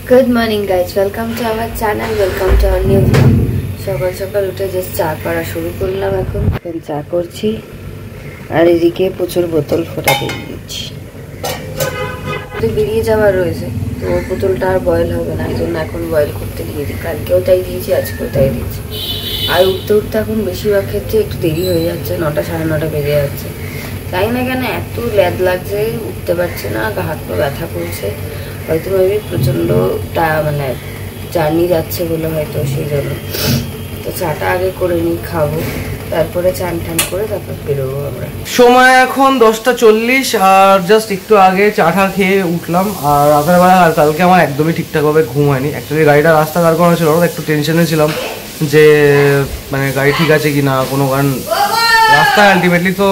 Good morning guys, welcome to our channel, welcome to our new vlog. সকাল সকাল উঠে just চা করা শুরু করলাম। এখন চা করছি আর এদিকে প্রচুর বোতল ফোটা দিয়ে দিচ্ছি। বেরিয়ে যাওয়ার রয়েছে, তো বোতলটা আর বয়েল হবে না, এই জন্য এখন বয়েল করতে দিয়ে দিই। কালকেও তাই দিয়েছি, আজকেও তাই দিয়েছি। আর উঠতে উঠতে এখন বেশিরভাগ ক্ষেত্রে একটু দেরি হয়ে যাচ্ছে, 9টা সাড়ে 9টা বেজে যাচ্ছে। তাই না কেন এত ল্যাদ লাগছে, উঠতে পারছে না, হাত পা ব্যথা করছে। হয়তো মেবি প্রচণ্ডটা মানে জার্নি যাচ্ছে বলে হয়তো, সেই জন্য। তো চাটা আগে করে নিই, খাবো, তারপরে চান টান করে তারপর বেরোবো আমরা। সময় এখন 10টা 40 আর জাস্ট একটু আগে চাটা খেয়ে উঠলাম। আর রাতের বেলা আর কালকে আমার একদমই ঠিকঠাকভাবে ঘুম হয়নি। অ্যাকচুয়ালি গাড়িটা রাস্তা দাঁড় করানো ছিল, একটু টেনশনে ছিলাম যে মানে গাড়ি ঠিক আছে কি না, কোনো কারণ রাস্তায় আলটিমেটলি তো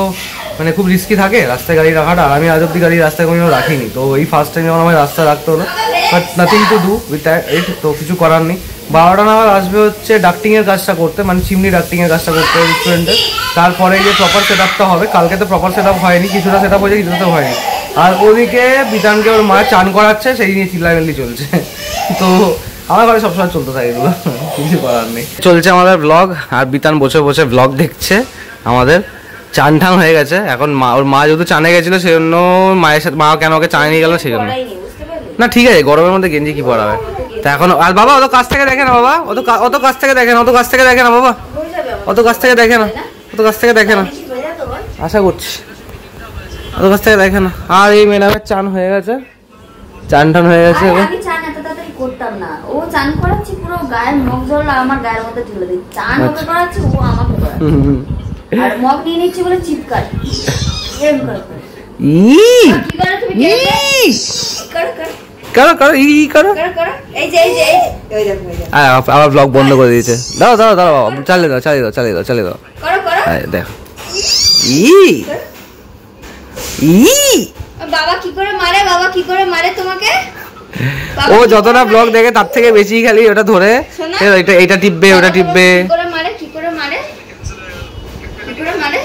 মানে খুব রিস্কি থাকে রাস্তায় গাড়ি রাখাটা। আর আমি আজ অব্দি গাড়ি রাস্তায় কোনো রাখিনি, তো এই ফার্স্ট টাইম যখন আমার রাস্তায় রাখতে হলো। But nothing to do with that, তো কিছু করার নেই। 12টা নাগাদ আসবে হচ্ছে ডাক্টিংয়ের কাজটা করতে, মানে চিমনি ডাক্টিংয়ের কাজটা করতে রেস্টুরেন্টে। তারপরে যে প্রপার সেট আপটা হবে, কালকে তো প্রপার সেট আপ হয়নি, কিছুটা সেট আপ হয়েছে, কিছুটা তো হয়নি। আর ওদিকে বিতানকে ওর মায়ের চান করাচ্ছে, সেই নিয়ে চিল্লামিল্লি চলছে। তো আমার ঘরে সবসময় চলতে থাকে এগুলো, কিছু করার নেই। চলছে আমাদের ব্লগ, আর বিতান বসে বসে ব্লগ দেখছে আমাদের। চান ঠান হয়ে গেছে এখন। ওর মা যেহেতু চানে গেছিলো, সেই জন্য মায়ের সাথে, মা কেন ওকে চানে নিয়ে গেল সেই জন্য। না ঠিক আছে, গরমের মধ্যে গেঞ্জি কি পরাবে তা এখন। আর বাবা অত কাছ থেকে দেখে না, বাবা অত কাছ থেকে দেখে না, অত কাছ থেকে দেখে না বাবা, অত কাছ থেকে দেখে না, অত কাছ থেকে দেখে না, আশা করছি অত কাছ থেকে দেখে না। আর এই ম্যাডামের চান হয়ে গেছে, চান টান হয়ে গেছে। আমি চান এত তাড়াতাড়ি করতাম না, ও চান করাচ্ছি, পুরো গায়ের মগ জল আমার গায়ের মধ্যে ঢেলে দিই। চান ওকে করাচ্ছি, ও আমাকে করাচ্ছে। আর মগ নিয়ে নিচ্ছি বলে চিৎকার, এম করে কি করে তুমি কর কর করো করো ই করো, এই যে ওই দেখো আবার ব্লগ বন্ধ করে দিয়েছে। দাও দাও দাও বাবা, চালিয়ে দাও চালিয়ে দাও চালিয়ে দাও চালিয়ে দাও, করো করো। দেখো বাবা কি করে মারে, বাবা কি করে মারে তোমাকে। ও যতটা ব্লগ দেখে তার থেকে বেশি খালি ওটা ধরে এটা টিপবে ওটা টিপবে। কি করে মারে, কি করে মারে, কি করে মারে,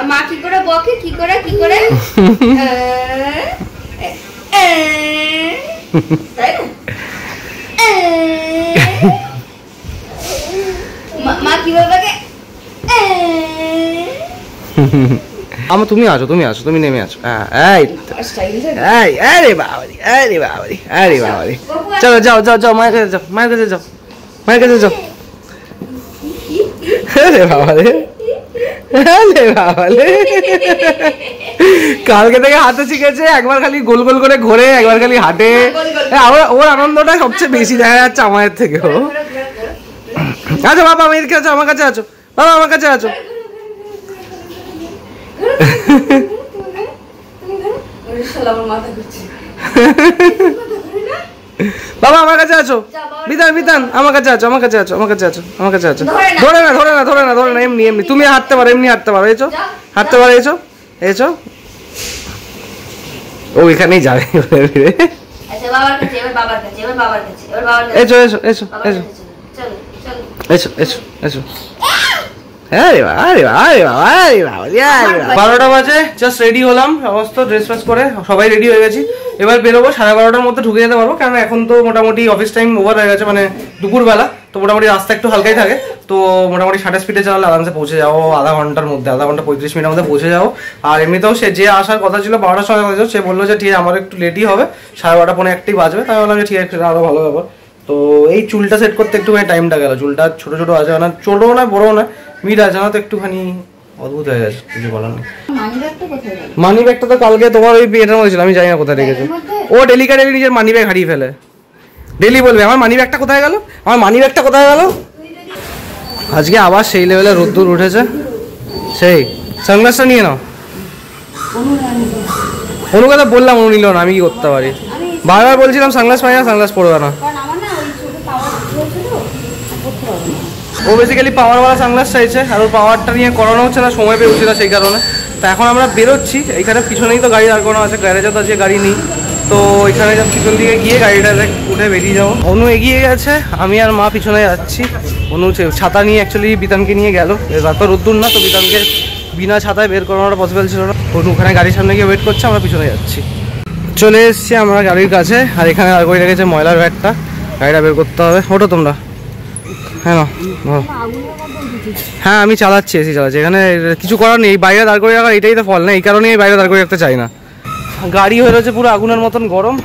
মা কি করে বকে, কি করে কি করে তাই না, মা কিভাবে বকে। আমার তুমি আসো, তুমি আসো, তুমি নেমে আসো। আরে বাবারি, আরে বাবারি, আরে বাবারি, চলো যাও যাও যাও, মায়ের কাছে যাও, মায়ের কাছে যাও, মায়ের কাছে যাও। আরে বাবারে, আরে বাবারে, কালকে থেকে হাতে শিখেছে। একবার খালি গোল গোল করে ঘোরে, একবার খালি হাঁটে। ওর আনন্দটা সবচেয়ে বেশি দেখা যাচ্ছে আমাদের থেকেও। আচ্ছা বাবা আমার কাছে, আমার কাছে আছো বাবা, আমার কাছে আছো। বাবা আমার কাছে আছো, বিধান বিধান আমার কাছে আছো, আমার কাছে আছো, আমার কাছে আছো, আমার কাছে আছো। ধরে না ধরে না ধরে না ধরে না, এমনি এমনি তুমি হাঁটতে পারো, এমনি হাঁটতে পারো, এসো হাঁটতে পারো, এসো এসো। ও এখানেই যাবে এসো এসো এসো এসো এসো এসো এসো। আরে বাবা, আরে বাবা, আরে বাবা, আরে বাবা, 12টা বাজে, জাস্ট রেডি হলাম, সমস্ত ড্রেস ফ্রেস করে সবাই রেডি হয়ে গেছি। এবার বেরোবো, 12:30টার মধ্যে ঢুকে যেতে পারবো, কারণ এখন তো মোটামুটি অফিস টাইম ওভার হয়ে গেছে, মানে দুপুরবেলা। তো মোটামুটি রাস্তা একটু হালকাই থাকে, তো মোটামুটি 60 স্পিডে চালালে আরামসে পৌঁছে যাবো আধা ঘন্টার মধ্যে, আধা ঘন্টা 35 মিনিটের মধ্যে পৌঁছে যাবো। আর এমনিতেও সে যে আসার কথা ছিল 12টার সময় কথা ছিল, সে বললো যে ঠিক আছে আমার একটু লেটই হবে, 12:30 পৌনে 1টাই বাজবে। তাই বললাম যে ঠিক আছে, আরও ভালো ব্যাপার। তো এই চুলটা সেট করতে একটুখানি টাইমটা গেল। চুলটা ছোটো ছোটো আছে না, ছোটো না বড়ো না, মিড আছে না, তো একটুখানি অদ্ভুত হয়ে গেছে, কিছু বলার নেই। মানি ব্যাগটা তো কালকে তোমার ওই বিয়েটার মধ্যে ছিল, আমি জানি না কোথায় রেখেছো। ও ডেলিকারি নিজের মানি ব্যাগ হারিয়ে ফেলে, ডেলি বলবে আমার মানি ব্যাগটা কোথায় গেল, আমার মানি ব্যাগটা কোথায় গেল। আজকে আবার সেই লেভেলে রোদ্দুর উঠেছে, সেই সানগ্লাসটা নিয়ে নাও। অনুকে তো বললাম, অনু নিল না, আমি কি করতে পারি। বারবার বলছিলাম সানগ্লাস পাই না, সানগ্লাস পড়বে না। ও বেসিক্যালি পাওয়ারওয়ালা সানগ্লাস চাইছে, আর ওর পাওয়ারটা নিয়ে করানো হচ্ছে না, সময় পেয়ে উঠছে না, সেই কারণে। তো এখন আমরা বেরোচ্ছি, এখানে পিছনেই তো গাড়ি দাঁড় করানো আছে, গ্যারেজে তো আজকে গাড়ি নেই। তো ওইখানে যা পিছন দিকে গিয়ে গাড়িটাতে উঠে বেরিয়ে যাবো। অনু এগিয়ে গেছে, আমি আর মা পিছনে যাচ্ছি। অনু ছাতা নিয়ে অ্যাকচুয়ালি বিতানকে নিয়ে গেল, তারপর রোদ্দুর না, তো বিতানকে বিনা ছাতায় বের করানোটা পসিবল ছিল না। অনু ওখানে গাড়ির সামনে গিয়ে ওয়েট করছে, আমরা পিছনে যাচ্ছি। চলে এসছি আমরা গাড়ির কাছে, আর এখানে আর করে রেখেছে ময়লার ব্যাগটা, গাড়িটা বের করতে হবে। ওঠো তোমরা। হ্যাঁ না, হ্যাঁ আমি চালাচ্ছি, এসি চালাচ্ছি, এখানে কিছু করার নেই। বাইরে দাঁড় করে রাখার এটাই তো ফল না, এই কারণে আমি বাইরে দাঁড় করে রাখতে চাই না। গাড়ি হয়ে রয়েছে পুরো আগুনের মতন গরম,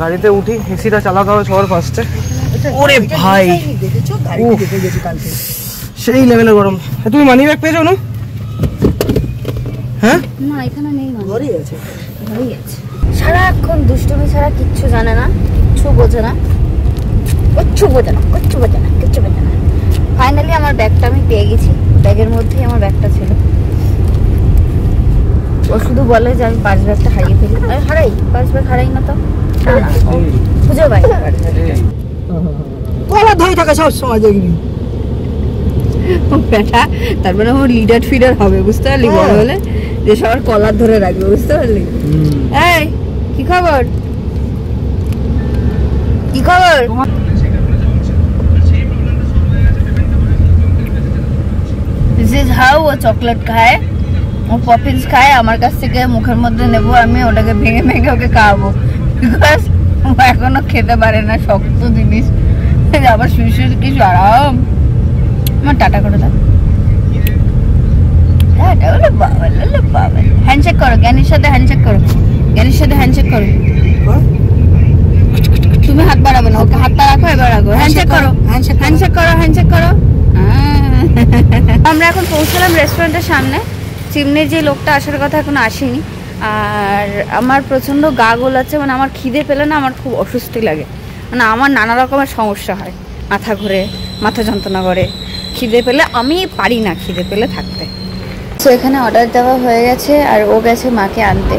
গাড়িতে উঠি, এসিটা চালাতে হবে সবার ফার্স্টে। ওরে ভাই সেই লেভেলে গরম। তুমি মানি ব্যাগ পেয়েছো না? হ্যাঁ না এখানে নেই, ঘরেই আছে, ঘরেই আছে। সারাক্ষণ দুষ্টুমি ছাড়া কিচ্ছু জানে না, কিচ্ছু বোঝে না, কিচ্ছু বোঝে না, কিচ্ছু বোঝে না, কিচ্ছু বোঝে না। ফাইনালি আমার ব্যাগটা আমি পেয়ে গেছি, ব্যাগের মধ্যেই আমার ব্যাগটা ছিল। ও শুধু বলে যে আমি পার্স ব্যাগটা হারিয়ে ফেলি। হারাই পার্স ব্যাগ হারাই না তো, খুঁজে পাই কলা ধরে থাকে সব সময় দেখবি। বেটা তার মানে আমার লিডার ফিডার হবে, বুঝতে পারলি? বড় হলে যে সবার কলার ধরে রাখবে, বুঝতে পারলি? এই কি খবর, কি খবর? দিস ইজ হাউ ও চকলেট খায়, ও পপিন্স খায়, আমার কাছ থেকে মুখের মধ্যে নেবো আমি, ওটাকে ভেঙে ভেঙে ওকে খাওয়াবো, বিকজ ও এখনো খেতে পারে না শক্ত জিনিস। আবার শুয়ে শুয়ে কিছু আরাম। আমার টাটা করে দাও, হ্যান্ডশেক করো, জ্ঞানীর সাথে হ্যান্ডশেক করো, জ্ঞানীর সাথে হ্যান্ডশেক করো। তুমি হাত বাড়াবে না, ওকে হাতটা রাখো, এবার রাখো, হ্যান্ডশেক করো, হ্যান্ডশেক করো, হ্যান্ডশেক করো। আমরা এখন পৌঁছলাম রেস্টুরেন্টের সামনে। চিমনির যে লোকটা আসার কথা এখনো আসেনি, আর আমার প্রচন্ড গা গোলাচ্ছে, মানে আমার খিদে পেলে না আমার খুব অস্বস্তি লাগে, মানে আমার নানা রকমের সমস্যা হয়, মাথা ঘুরে, মাথা যন্ত্রণা করে, খিদে পেলে আমি পারি না খিদে পেলে থাকতে। তো এখানে অর্ডার দেওয়া হয়ে গেছে, আর ও গেছে মাকে আনতে।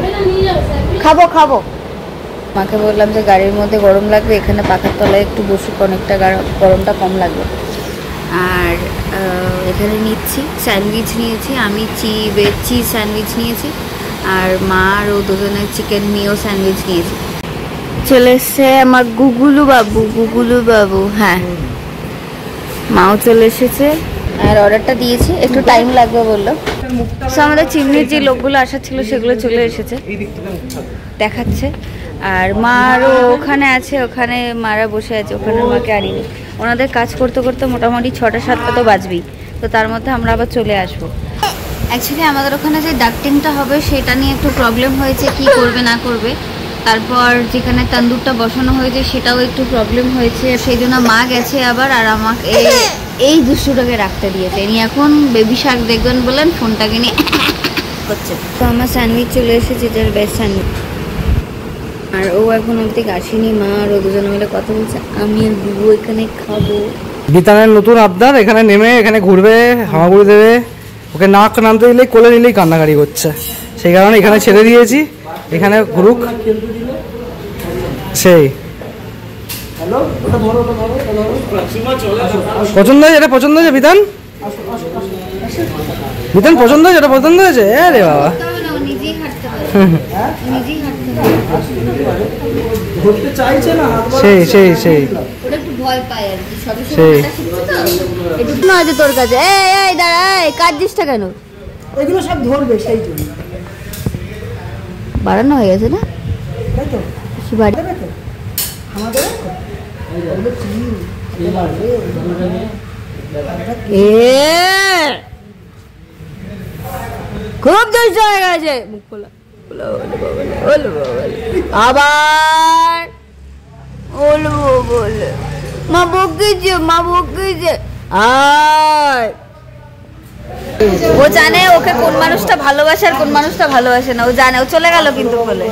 খাবো খাবো, মাকে বললাম যে গাড়ির মধ্যে গরম লাগবে, এখানে পাখার তলায় একটু বসুক, অনেকটা গরমটা কম লাগবে। আর এখানে নিচ্ছি স্যান্ডউইচ নিয়েছি আমি, ভেজ চিজ স্যান্ডউইচ নিয়েছি, আর মা আর ও দুজনের চিকেন মিও স্যান্ডউইচ নিয়েছি। চলে এসছে আমার গুগুলু বাবু, গুগুলু বাবু, হ্যাঁ মাও চলে এসেছে, আর অর্ডারটা দিয়েছি, একটু টাইম লাগবে বললো। সো আমাদের চিমনির যে লোকগুলো আসার ছিল সেগুলো চলে এসেছে, দেখাচ্ছে। আর মারও ওখানে আছে, ওখানে মারা বসে আছে, ওখানে মাকে আনিনি। ওনাদের কাজ করতে করতে মোটামুটি 6টা-7টা তো বাজবেই, তো তার মধ্যে আমরা আবার চলে আসবো। অ্যাকচুয়ালি আমাদের ওখানে যে ডাকটিংটা হবে সেটা নিয়ে একটু প্রবলেম হয়েছে, কি করবে না করবে। তারপর যেখানে তন্দুরটা বসানো হয়েছে সেটাও একটু প্রবলেম হয়েছে, সেই জন্য মা গেছে আবার, আর আমাকে এই দুষ্টুটাকে রাখতে দিয়েছে। ইনি এখন বেবি শার্ক দেখবেন বলেন ফোনটাকে নিয়ে করছে। তো আমার স্যান্ডউইচ চলে এসেছে, যার বেস্ট স্যান্ডউইচ, আর ও এখন অবধি আসেনি। মা আর ও দুজনে মিলে কথা বলছে, আমি আর বুবু এখানে খাবো। বিতানের নতুন আবদার, এখানে নেমে এখানে ঘুরবে, হামাগুড়ি দেবে, ওকে নাক নামতে দিলেই কোলে নিলেই কান্নাকাটি করছে, সেই কারণে এখানে ছেড়ে দিয়েছি, এখানে ঘুরুক। সেই পছন্দ হয়েছে, এটা পছন্দ হয়েছে বিতান, বিতান পছন্দ হয়েছে, এটা পছন্দ হয়েছে। আরে বাবা সেই সেই সেই সেই তোর কাছে দাঁড়া, কাঁদছিসটা কেন? এগুলো সব ধরবে, সেই জন্য বাড়ানো হয়ে গেছে না, কি বাড়ি আমাদের খুব দোষ হয়ে গেছে, মুখ খোলা আবার বলবো বলে, মা বকেছে, মা বকেছে। ও জানে ওকে কোন মানুষটা ভালোবাসে আর কোন মানুষটা ভালোবাসে না, ও জানে, ও চলে গেল কিন্তু বলে।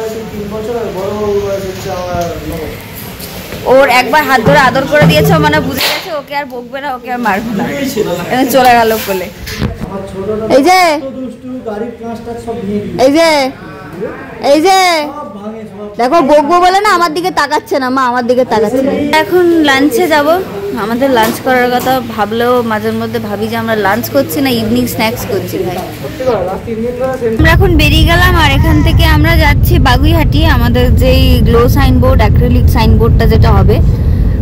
ওর একবার হাত ধরে আদর করে দিয়েছে, মানে বুঝে গেছে ওকে আর বকবে না, ওকে আর মারবে না, চলে গেল বলে। এই যে এই যে এই যে দেখো, বকবো বলে না আমার দিকে তাকাচ্ছে না, মা আমার দিকে তাকাচ্ছে না। এখন লাঞ্চে যাব, আমাদের লাঞ্চ করার কথা ভাবলেও মাঝের মধ্যে ভাবি যে আমরা লাঞ্চ করছি না ইভিনিং স্ন্যাক্স করছি। ভাই আমরা এখন বেরিয়ে গেলাম, আর এখান থেকে আমরা যাচ্ছি বাগুইহাটি, আমাদের যেই গ্লো সাইনবোর্ড, অ্যাক্রিলিক সাইনবোর্ডটা যেটা হবে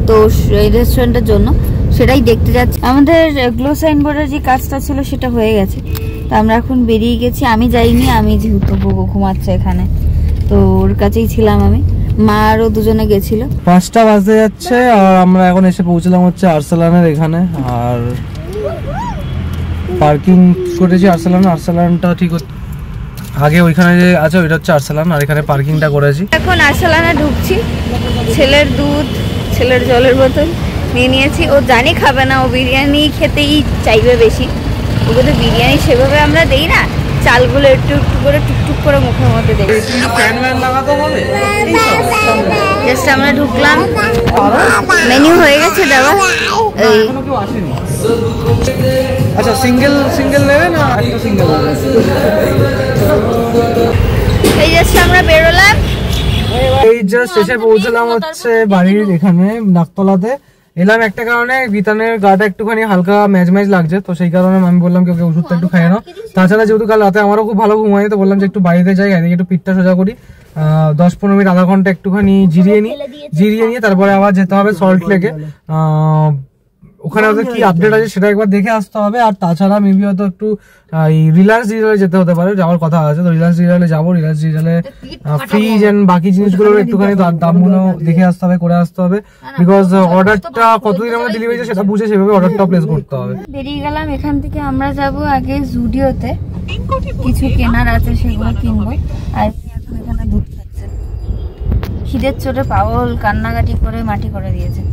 তো এই রেস্টুরেন্টের জন্য, সেটাই দেখতে যাচ্ছি। আমাদের গ্লো সাইনবোর্ডের যে কাজটা ছিল সেটা হয়ে গেছে, তো আমরা এখন বেরিয়ে গেছি। আমি যাইনি, আমি যেহেতু বুবু ঘুমাচ্ছে এখানে, তো ওর কাছেই ছিলাম আমি, মা আরও দুজনে গেছিল। 5টা বাজতে যাচ্ছে আর আমরা এখন এসে পৌঁছলাম হচ্ছে আর্সালানের এখানে। আর পার্কিং করেছি আর্সালানটা ঠিক আগে ওইখানে যে আছে ওইটা হচ্ছে আর্সালান, আর এখানে পার্কিংটা করেছি। এখন আর্সালানে ঢুকছি, ছেলের দুধ ছেলের জলের বোতল নিয়ে নিয়েছি। ও জানি খাবে না, ও বিরিয়ানি খেতেই চাইবে বেশি। ওকে তো বিরিয়ানি সেভাবে আমরা দেই না, চালগুলো একটু একটু করে টুকটুক করে মুখের মধ্যে দেই। জাস্ট আমরা ঢুকলাম, মেনু হয়ে গেছে দেওয়া। আচ্ছা সিঙ্গেল নেবে না একটা সিঙ্গেল নেবে? এই জাস্ট আমরা বেরোলাম, এই জাস্ট এসে পৌঁছলাম হচ্ছে বাড়ির এখানে নাকতলাতে। এলাম একটা কারণে, বিতানের গাটা একটুখানি হালকা ম্যাচ লাগছে, তো সেই কারণে আমি বললাম কি ওকে ওষুধটা একটু খাইয়ে নাও। তাছাড়া যেহেতু কাল রাতে আমারও খুব ভালো ঘুম হয়নি, তো বললাম যে একটু বাইরে যাই, এদিকে একটু পিঠটা সোজা করি, 10-15 মিনিট আধা ঘন্টা একটুখানি জিরিয়ে নিয়ে তারপরে আবার যেতে হবে সল্ট লেকে। ওখানে ওদের কি আপডেট আছে সেটা একবার দেখে আসতে হবে। আর তাছাড়া মেবি হয়তো একটু রিলায়েন্স ডিজিটালে যেতে হতে পারে, যাওয়ার কথা আছে। তো রিলায়েন্স ডিজিটালে যাবো, রিলায়েন্স ডিজিটালে ফ্রিজ এন্ড বাকি জিনিসগুলো একটুখানি দামগুলো দেখে আসতে হবে, করে আসতে হবে। বিকজ অর্ডারটা কতদিনের মধ্যে ডেলিভারি সেটা বুঝে সেভাবে অর্ডারটা প্লেস করতে হবে। বেরিয়ে গেলাম এখান থেকে। আমরা যাব আগে জুডিওতে, কিছু কেনার আছে সেগুলো কিনবো। আর এখন এখানে দুধ খাচ্ছে, খিদের চোটে পাগল কান্নাকাটি করে মাটি করে দিয়েছে।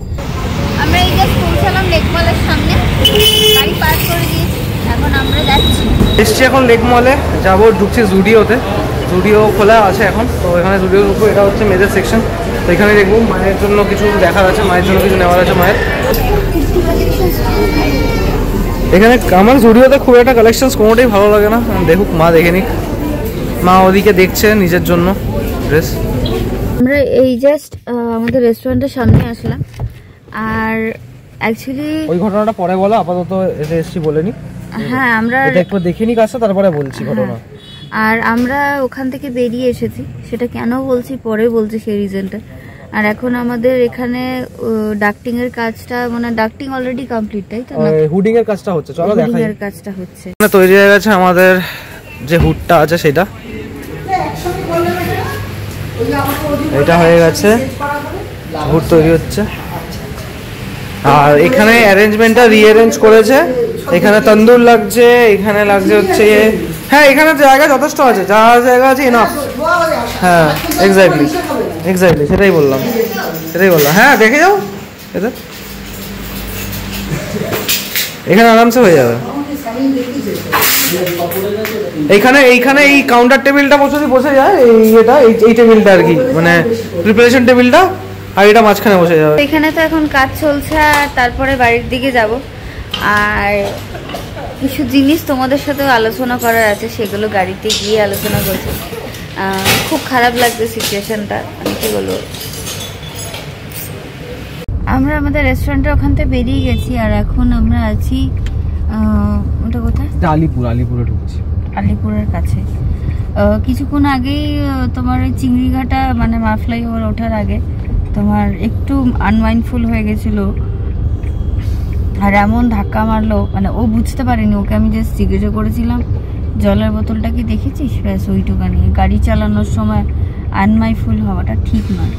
আমরা এই জাস্ট পৌঁছালাম লেকমলের সামনে, গাড়ি পার্ক করে দিয়েছি, এখন আমরা যাচ্ছি। এসছি এখন লেক মলে, যাবো, ঢুকছি জুডিওতে। জুডিও খোলা আছে এখন, তো এখানে জুডিও ঢুকবো। এটা হচ্ছে মেয়েদের সেকশন, তো এখানে দেখবো মায়ের জন্য কিছু দেখার আছে, মায়ের জন্য কিছু নেওয়ার আছে মায়ের। এখানে আমার জুডিওতে খুব একটা কালেকশন কোনোটাই ভালো লাগে না, দেখুক মা, দেখে নিক। মা ওদিকে দেখছে নিজের জন্য ড্রেস। আমরা এই জাস্ট আমাদের রেস্টুরেন্টের সামনে আসলাম। আর অ্যাকচুয়ালি ওই ঘটনাটা পরে বলো, আপাতত এসে এসছি বলেনি। হ্যাঁ, আমরা এটা একটু দেখে নি কাজটা, তারপরে বলছি ঘটনা। আর আমরা ওখান থেকে বেরিয়ে এসেছি, সেটা কেন বলছি পরে বলছি সেই রিজনটা। আর এখন আমাদের এখানে ডাক্টিং এর কাজটা, মানে ডাক্টিং অলরেডি কমপ্লিট, তাই তো? হুডিং এর কাজটা হচ্ছে, চলো দেখাই। হুডিং এর কাজটা হচ্ছে, তৈরি হয়ে গেছে আমাদের যে হুডটা আছে সেটা, এটা হয়ে গেছে, হুড তৈরি হচ্ছে। আর এখানে অ্যারেঞ্জমেন্টটা রিঅ্যারেঞ্জ করেছে, এখানে তন্দুর লাগছে, এখানে লাগছে হচ্ছে, হ্যাঁ এখানে জায়গা যথেষ্ট আছে, যা জায়গা আছে এনাফ। হ্যাঁ এক্স্যাক্টলি সেটাই বললাম। হ্যাঁ দেখে যাও, এখানে আরামসে হয়ে যাবে। এইখানে এই কাউন্টার টেবিলটা বসে যায়, এই টেবিলটা আর কি, মানে প্রিপারেশন টেবিলটা, আর এটা মাঝখানে বসে যাবে। এখানে তো এখন কাজ চলছে, আর তারপরে বাড়ির দিকে যাব। আর কিছু জিনিস তোমাদের সাথেও আলোচনা করার আছে, সেগুলো গাড়িতে গিয়ে আলোচনা করছি। খুব খারাপ লাগছে সিচুয়েশনটা, আমি কি বলবো। আমরা আমাদের রেস্টুরেন্টের ওখান থেকে বেরিয়ে গেছি, আর এখন আমরা আছি ওটা কোথায়, আলিপুরে ঢুকছি, আলিপুরের কাছে। কিছুক্ষণ আগেই তোমার ওই চিংড়িঘাটা, মানে মাফলাই ওভার ওঠার আগে তোমার একটু আনমাইন্ডফুল হয়ে গেছিল, আর এমন ধাক্কা মারলো, মানে ও বুঝতে পারেনি। ওকে আমি জাস্ট জিজ্ঞাসা করেছিলাম জলের বোতলটা কি দেখেছিস, ব্যাস ওইটুকানি। গাড়ি চালানোর সময় আনমাইন্ডফুল হওয়াটা ঠিক নয়।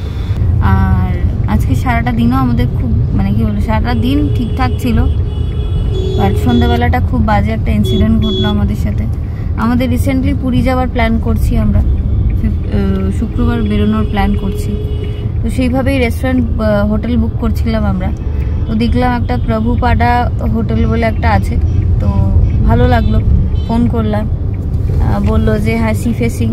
আর আজকে সারাটা দিনও আমাদের খুব, মানে কি বলবো, সারাটা দিন ঠিকঠাক ছিল, আর সন্ধ্যাবেলাটা খুব বাজে একটা ইনসিডেন্ট ঘটলো আমাদের সাথে। আমাদের রিসেন্টলি পুরী যাওয়ার প্ল্যান করছি আমরা, শুক্রবার বেরোনোর প্ল্যান করছি। তো সেইভাবেই রেস্টুরেন্ট হোটেল বুক করছিলাম আমরা। তো দেখলাম একটা প্রভুপাডা হোটেল বলে একটা আছে, তো ভালো লাগলো, ফোন করলাম, বললো যে হ্যাঁ সি ফেসিং,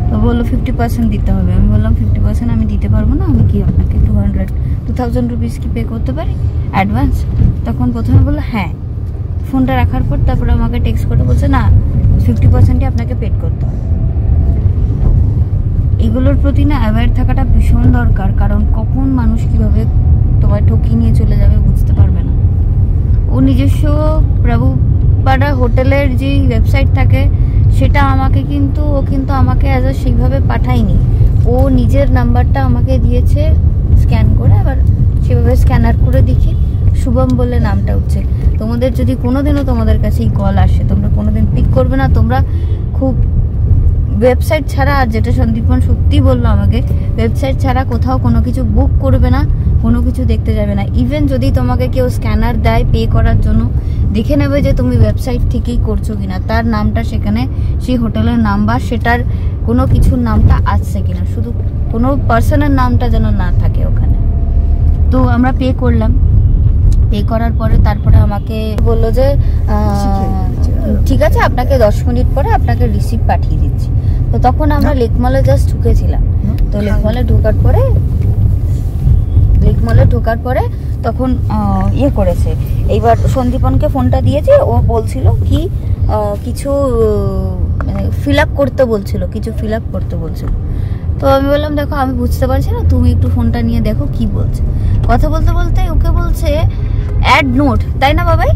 তো বললো 50% দিতে হবে। আমি বললাম 50% আমি দিতে পারবো না, আমি কি আপনাকে 2,000 রুপিস কি পে করতে পারি অ্যাডভান্স? তখন প্রথমে বললো হ্যাঁ, ফোনটা রাখার পর তারপরে আমাকে টেক্সট করে বলছে না 50%ই আপনাকে পেড করতে হবে। এগুলোর প্রতি না অ্যাওয়্যার থাকাটা ভীষণ দরকার, কারণ কখন মানুষ কিভাবে তোমায় ঠকিয়ে নিয়ে চলে যাবে বুঝতে পারবে না। ও নিজস্ব প্রভুপাডা হোটেলের যে ওয়েবসাইট থাকে সেটা আমাকে কিন্তু আমাকে সেইভাবে পাঠায়নি, ও নিজের নাম্বারটা আমাকে দিয়েছে স্ক্যান করে, আবার সেভাবে স্ক্যানার করে দেখি শুভম বলে নামটা উঠছে। তোমাদের যদি কোনোদিনও তোমাদের কাছে এই কল আসে, তোমরা কোনোদিন পিক করবে না, তোমরা খুব ওয়েবসাইট ছাড়া, আর যেটা সন্দীপন সত্যি বললো আমাকে, ওয়েবসাইট ছাড়া কোথাও কোনো কিছু বুক করবে না, কোনো কিছু দেখতে যাবে না। ইভেন যদি তোমাকে কেউ স্ক্যানার দেয় পে করার জন্য, দেখে নেবে যে তুমি ওয়েবসাইট থেকেই করছো কিনা, তার নামটা সেখানে, সেই হোটেলের নাম বা সেটার কোনো কিছুর নামটা আসছে কিনা, শুধু কোনো পার্সনের নামটা যেন না থাকে ওখানে। তো আমরা পে করলাম, পে করার পরে তারপরে আমাকে বললো যে ঠিক আছে আপনাকে 10 মিনিট পরে আপনাকে রিসিপ্ট পাঠিয়ে দিচ্ছি। তো তখন আমরা লেকমলে জাস্ট ঢুকেছিলাম। তো লেকমলে ঢোকার পরে তখন ইয়ে করেছে, এইবার সন্দীপনকে ফোনটা দিয়েছে, ও বলছিল কি কিছু ফিল আপ করতে বলছিল, তো আমি বললাম দেখো আমি বুঝতে পারছি না, তুমি একটু ফোনটা নিয়ে দেখো কি বলছে। কথা বলতে বলতে ওকে বলছে অ্যাড নোট, তাই না বাবাই?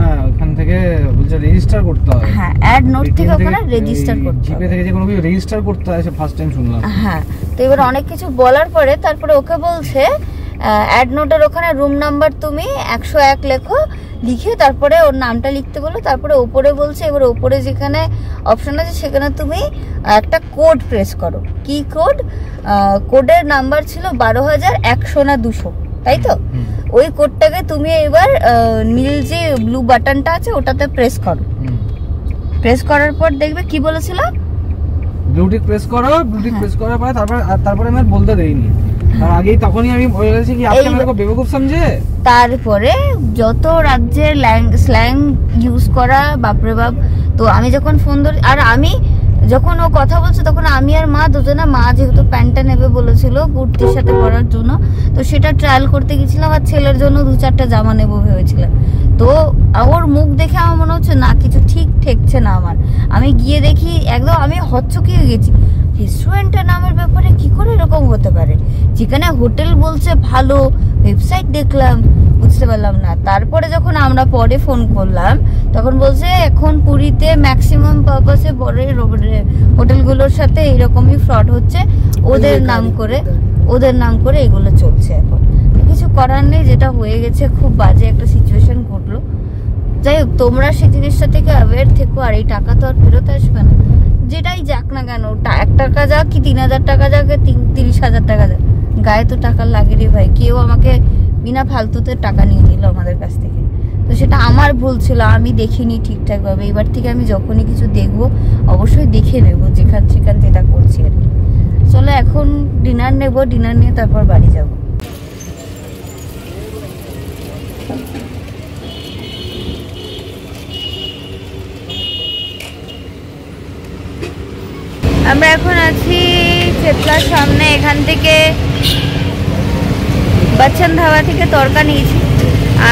হ্যাঁ, ওখান থেকে বলছে রেজিস্টার করতে হবে। হ্যাঁ, অ্যাড নোট থেকে ওখানে রেজিস্টার করতে হবে, জিপে থেকে যে কোনো কিছু রেজিস্টার করতে হয়, সে ফার্স্ট টাইম শুনলাম। হ্যাঁ, তো এবার অনেক কিছু বলার পরে তারপরে ওকে বলছে অ্যাড নোটের ওখানে রুম নাম্বার তুমি 101 লেখো, লিখে তারপরে ওর নামটা লিখতে বলো, তারপরে ওপরে বলছে, এবার ওপরে যেখানে অপশন আছে সেখানে তুমি একটা কোড প্রেস করো। কি কোড? কোডের নাম্বার ছিল 12,100 না 200, তাই তো? ওই কোডটাকে তুমি এবার নীল যে ব্লু বাটনটা আছে ওটাতে প্রেস করো। প্রেস করার পর দেখবে কি বলেছিল, ব্লুটিক প্রেস করো, ব্লুটিক প্রেস করার পরে তারপরে আমি বলতে দেইনি, তার আগেই তখনই আমি বলেছি কি আপনি আমাকে বেवकूफ समझे। তারপরে যত রাজ্যের স্ল্যাং ইউজ করা, বাপরে বাপ। তো আমি যখন ফোন ধরি, আর আমি যখন ও কথা বলছে তখন আমি আর মা দুজনে, মা যেহেতু প্যান্টটা নেবে বলেছিল কুর্তির সাথে পরার জন্য, তো সেটা ট্রায়াল করতে গেছিলাম, আর ছেলের জন্য 2-4টা জামা নেবো ভেবেছিলাম। তো ওর মুখ দেখে আমার মনে হচ্ছে না কিছু ঠিক ঠেকছে না আমার। আমি গিয়ে দেখি একদম আমি হচ্চকিয়ে গেছি, রেস্টুরেন্টের নামের ব্যাপারে কি করে এরকম হতে পারে, যেখানে হোটেল বলছে ভালো, ওয়েবসাইট দেখলাম, বুঝতে পারলাম না। তারপরে যখন আমরা পরে ফোন করলাম তখন বলছে এখন পুরীতে ম্যাক্সিমাম পারপাসে বড় হোটেলগুলোর সাথে এইরকমই ফ্রড হচ্ছে, ওদের নাম করে এগুলো চলছে। এখন কিছু করার নেই, যেটা হয়ে গেছে খুব বাজে একটা সিচুয়েশন ঘটলো। যাই হোক, তোমরা সেই জিনিসটা থেকে অ্যাওয়্যার থেকো, আর এই টাকা তো আর ফেরত আসবে না, যেটাই যাক না কেন, 1 টাকা যাক কি 3,000 টাকা যাক, 30,000 টাকা যাক, গায়ে তো টাকা লাগে রে ভাই। কেউ আমাকে বিনা ফালতুতে টাকা নিয়ে নিল আমাদের কাছ থেকে, তো সেটা আমার ভুল ছিল, আমি দেখিনি ঠিকঠাক ভাবে। এবার থেকে আমি যখনই কিছু দেখবো অবশ্যই দেখে নেবো, যেখান যেটা করছি আর কি। চলো এখন ডিনার নেবো, ডিনার নিয়ে তারপর বাড়ি যাবো। আমরা এখন আছি চেতলার সামনে, এখান থেকে বাচ্চান ধাবা থেকে তরকা নিয়েছি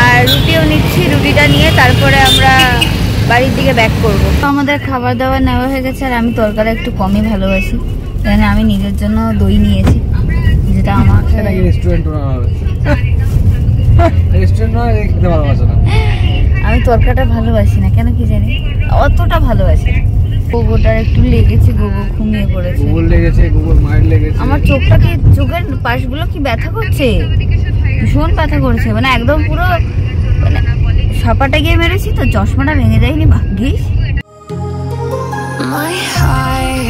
আর রুটিও নিচ্ছি। রুটিটা নিয়ে তারপরে আমরা বাড়ির দিকে ব্যাক করব। আমাদের খাবার দাবার নেওয়া হয়ে গেছে, আর আমি তরকাটা একটু কমই ভালোবাসি, কারণ আমি নিজের জন্য দই নিয়েছি, যেটা আমাকে আমি তরকাটা ভালোবাসি না কেন কি জানি, অতটা ভালোবাসি। গোবরটার একটু লেগেছে, গোবর ঘুমিয়ে পড়েছে, আমার চোখটা কি, চোখের পাশগুলো কি ব্যথা করছে, ভীষণ ব্যথা করছে, মানে একদম পুরো মানে সাপাটা গিয়ে মেরেছি তো, চশমাটা ভেঙে যায়নি ভাগ্যিস। My heart